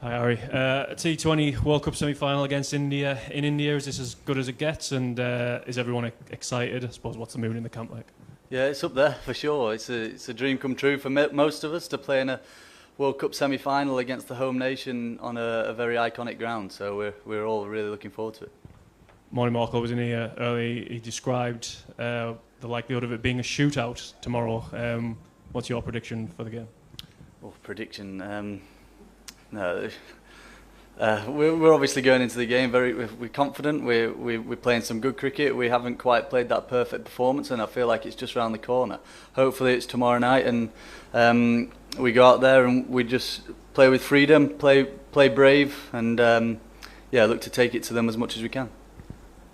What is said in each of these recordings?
Hi, Harry. T20 World Cup semi-final against India in India. Is this as good as it gets? And is everyone excited? I suppose, what's the mood in the camp like? Yeah, it's up there for sure. It's a dream come true for most of us to play in a World Cup semi-final against the home nation on a very iconic ground. So we're all really looking forward to it. Maury Markle was in here early. He described the likelihood of it being a shootout tomorrow. What's your prediction for the game? Oh, prediction. No, we're obviously going into the game we're confident. We're playing some good cricket. We haven't quite played that perfect performance, and I feel like it's just around the corner. Hopefully, it's tomorrow night, and we go out there and we just play with freedom, play brave, and look to take it to them as much as we can.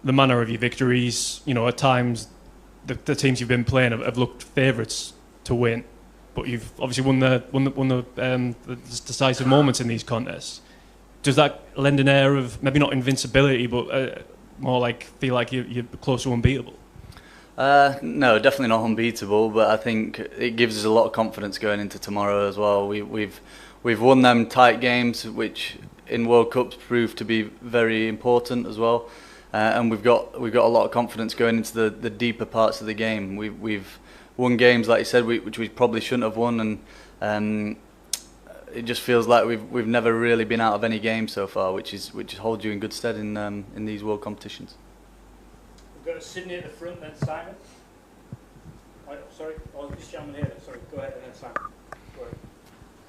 The manner of your victories, at times the teams you've been playing have looked favourites to win. But you've obviously won the decisive moments in these contests. Does that lend an air of maybe not invincibility, but more like feel like you're close to unbeatable? No, definitely not unbeatable. But I think it gives us a lot of confidence going into tomorrow as well. We've won them tight games, which in World Cups proved to be very important as well. And we've got a lot of confidence going into the deeper parts of the game. We've won games, like you said, which we probably shouldn't have won, and it just feels like we've never really been out of any game so far, which holds you in good stead in these world competitions. We've got Sydney at the front, then Simon. This gentleman here. Sorry, go ahead, and then Simon. Go ahead.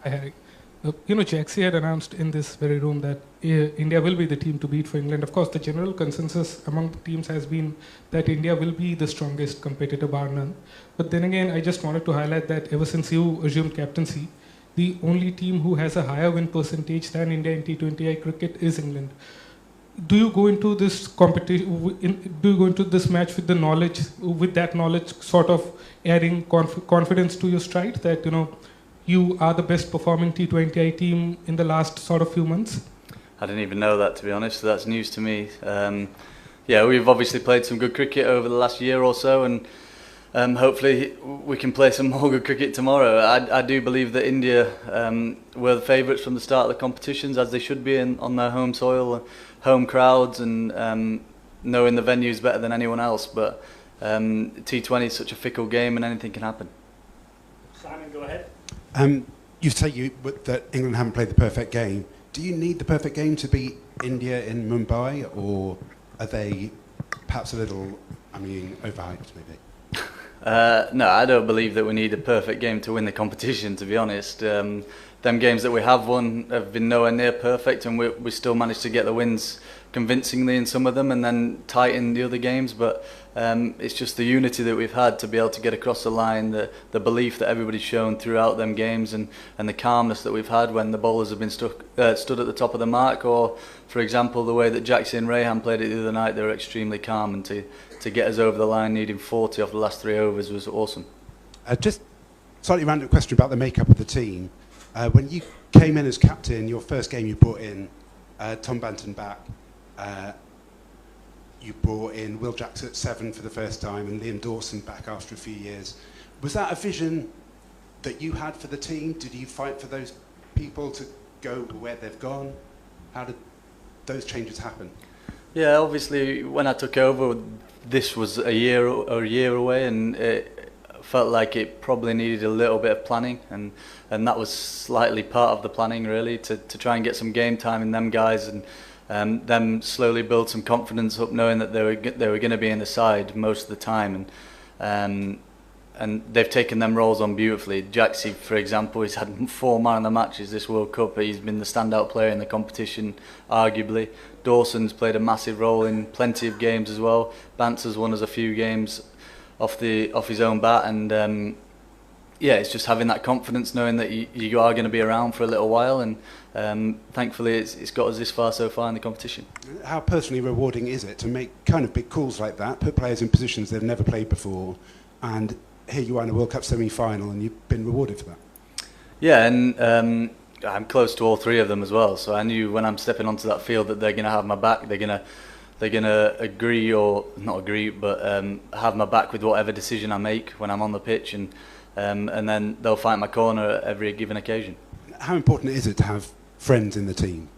Hi, Harry. Jaxie had announced in this very room that India will be the team to beat for England. Of course, the general consensus among the teams has been that India will be the strongest competitor, bar none. But then again, I just wanted to highlight that ever since you assumed captaincy, the only team who has a higher win percentage than India in T20I cricket is England. Do you go into this competition? Do you go into this match with that knowledge, sort of adding confidence to your stride that you are the best performing T20I team in the last sort of few months? I didn't even know that, to be honest. So that's news to me. We've obviously played some good cricket over the last year or so, and hopefully we can play some more good cricket tomorrow. I do believe that India were the favourites from the start of the competitions, as they should be on their home soil, home crowds, and knowing the venues better than anyone else. But T20 is such a fickle game, and anything can happen. Simon, go ahead. You say that England haven't played the perfect game. Do you need the perfect game to beat India in Mumbai, or are they perhaps a little, overhyped maybe? No, I don't believe that we need a perfect game to win the competition, to be honest. Them games that we have won have been nowhere near perfect, and we still managed to get the wins convincingly in some of them and then tight in the other games. But it's just the unity that we've had to be able to get across the line, the belief that everybody's shown throughout them games, and the calmness that we've had when the bowlers have been stood at the top of the mark, or, for example, the way that Jaxie and Rehan played it the other night. They were extremely calm, and to get us over the line needing 40 off the last 3 overs was awesome. Just slightly random question about the makeup of the team. When you came in as captain, your first game you brought in Tom Banton back. You brought in Will Jackson at 7 for the first time and Liam Dawson back after a few years. Was that a vision that you had for the team? Did you fight for those people to go where they've gone? How did those changes happen? Yeah, obviously when I took over, this was a year away, and it felt like it probably needed a little bit of planning, and that was slightly part of the planning, really, to try and get some game time in them guys, and them slowly build some confidence up, knowing that they were going to be in the side most of the time, and they've taken them roles on beautifully. Jaxie, for example, he's had 4 man of the matches this World Cup. He's been the standout player in the competition, arguably. Dawson's played a massive role in plenty of games as well. Bance has won us a few games off his own bat, and it's just having that confidence, knowing that you are going to be around for a little while, and thankfully it's got us this far so far in the competition. How personally rewarding is it to make kind of big calls like that, put players in positions they've never played before, and here you are in a World Cup semi-final and you've been rewarded for that? Yeah, and I'm close to all 3 of them as well, so I knew when I'm stepping onto that field that they're going to have my back. They're going to agree, or not agree, but have my back with whatever decision I make when I'm on the pitch, and then they'll fight my corner at every given occasion. How important is it to have friends in the team?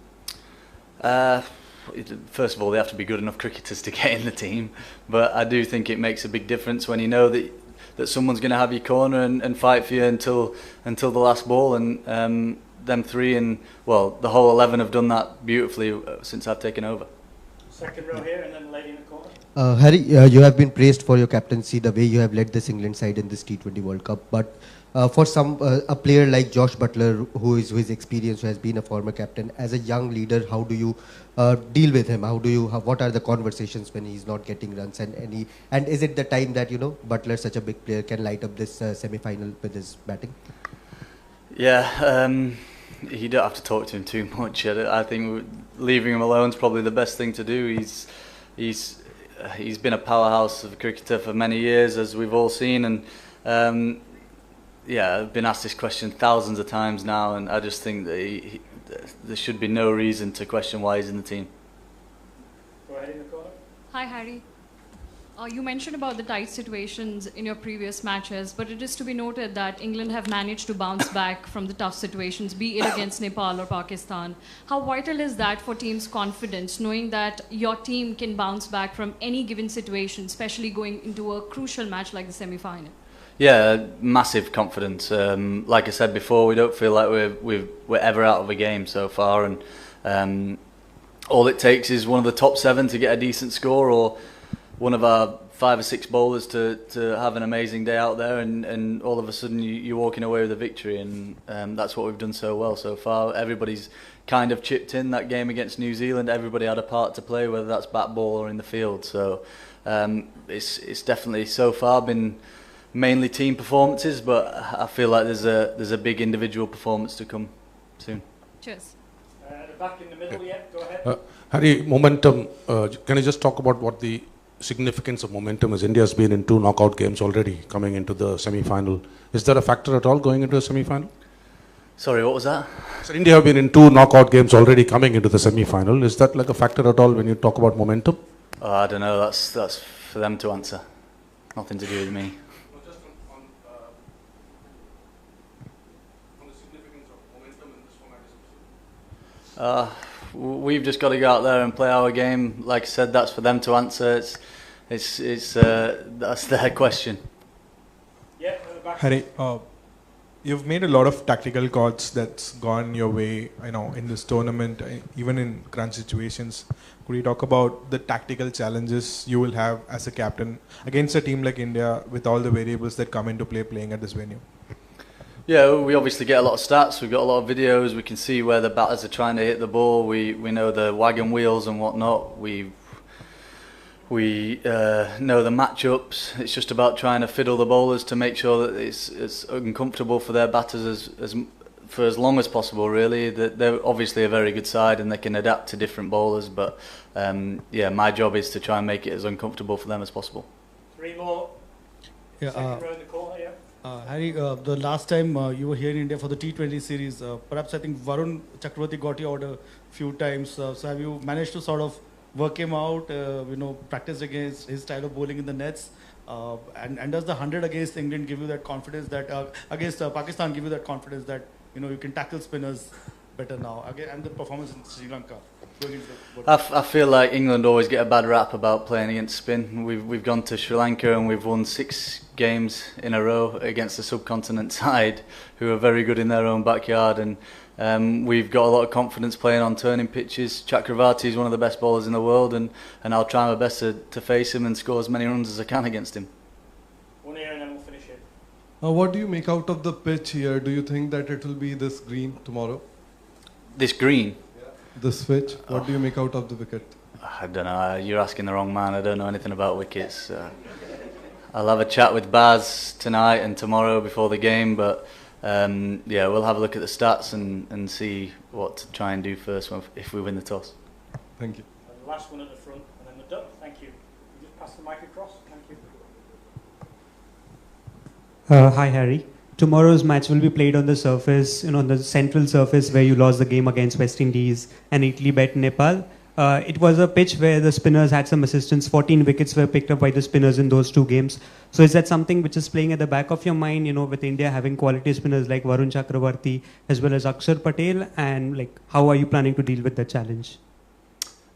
First of all, they have to be good enough cricketers to get in the team, but I do think it makes a big difference when you know that someone's going to have your corner and fight for you until the last ball, and them three and, well, the whole 11 have done that beautifully since I've taken over. Second row here, and then the lady in the corner. Harry, you have been praised for your captaincy, the way you have led this England side in this T20 World Cup. But for a player like Josh Butler, who is experienced, who has been a former captain, as a young leader, how do you deal with him? What are the conversations when he's not getting runs? And is it the time that, you know, Butler, such a big player, can light up this semi-final with his batting? Yeah, you don't have to talk to him too much. I think leaving him alone is probably the best thing to do. He's been a powerhouse of a cricketer for many years, as we've all seen, and yeah, I've been asked this question thousands of times now, and I just think that there should be no reason to question why he's in the team. Go ahead in the corner. Hi, Harry. You mentioned about the tight situations in your previous matches, but it is to be noted that England have managed to bounce back from the tough situations, be it against Nepal or Pakistan. How vital is that for teams' confidence, knowing that your team can bounce back from any given situation, especially going into a crucial match like the semi-final? Yeah, massive confidence. Like I said before, we don't feel like we're ever out of a game so far, and all it takes is one of the top 7 to get a decent score, or one of our 5 or 6 bowlers to have an amazing day out there, and all of a sudden you're walking away with a victory, and that's what we've done so well so far. Everybody's kind of chipped in. That game against New Zealand, everybody had a part to play, whether that's bat ball or in the field. So it's definitely so far been mainly team performances, but I feel like there's a big individual performance to come soon. Cheers. The back in the middle, yeah, go ahead. Harry, momentum, can you just talk about what the significance of momentum is? India's been in 2 knockout games already coming into the semi-final. Is there a factor at all going into a semi-final? Sorry, what was that? So India have been in 2 knockout games already coming into the semi-final. Is that like a factor at all when you talk about momentum? I don't know, that's for them to answer. Nothing to do with me. Just on the significance of momentum in this format. We've just got to go out there and play our game. Like I said, that's for them to answer. That's their question. Yeah, at the back. Harry, you've made a lot of tactical calls that's gone your way, you know, in this tournament, even in crunch situations. Could you talk about the tactical challenges you will have as a captain against a team like India with all the variables that come into play playing at this venue? Yeah, we obviously get a lot of stats. We've got a lot of videos. We can see where the batters are trying to hit the ball. We know the wagon wheels and whatnot. We know the matchups. It's just about trying to fiddle the bowlers to make sure that it's uncomfortable for their batters for as long as possible. Really, they're obviously a very good side and they can adapt to different bowlers. But yeah, my job is to try and make it as uncomfortable for them as possible. 3 more. Yeah, Second row in the corner, yeah. Harry, the last time you were here in India for the T20 series, perhaps I think Varun Chakravarti got you out a few times. So have you managed to sort of work him out, practice against his style of bowling in the nets? And does the 100 against England give you that confidence that, against Pakistan give you that confidence that, you can tackle spinners better now? Again, and the performance in Sri Lanka. I feel like England always get a bad rap about playing against spin. We've gone to Sri Lanka and we've won 6 games in a row against the subcontinent side, who are very good in their own backyard, and we've got a lot of confidence playing on turning pitches. Chakravarti is one of the best bowlers in the world, and I'll try my best to face him and score as many runs as I can against him. One here and then we'll finish it. What do you make out of the pitch here? Do you think that it will be this green tomorrow? This green? The switch. What do you make out of the wicket? I don't know. You're asking the wrong man. I don't know anything about wickets. I'll have a chat with Baz tonight and tomorrow before the game, but yeah, we'll have a look at the stats and see what to try and do first if we win the toss. Thank you. And the last one at the front, and then we're done. Thank you. You just pass the mic across. Thank you. Hi, Harry. Tomorrow's match will be played on the surface, on the central surface where you lost the game against West Indies and Italy bet Nepal. It was a pitch where the spinners had some assistance. 14 wickets were picked up by the spinners in those 2 games. So is that something which is playing at the back of your mind, with India having quality spinners like Varun Chakravarti as well as Akshar Patel? And how are you planning to deal with that challenge?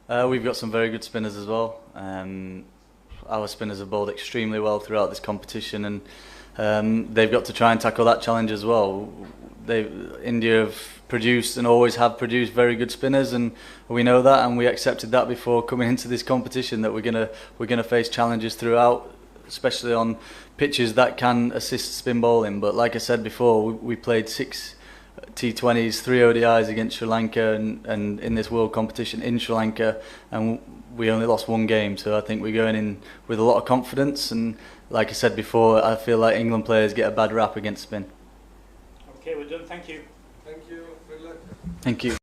We've got some very good spinners as well. Our spinners have bowled extremely well throughout this competition, and they've got to try and tackle that challenge as well. India have produced and always have produced very good spinners, and we know that, and we accepted that before coming into this competition, that we're gonna face challenges throughout, especially on pitches that can assist spin bowling. But like I said before, we played 6 T20s, 3 ODIs against Sri Lanka, and in this world competition in Sri Lanka, and we only lost 1 game. So I think we're going in with a lot of confidence, and like I said before, I feel like England players get a bad rap against spin. Okay, we're done. Thank you. Thank you. Good luck. Thank you.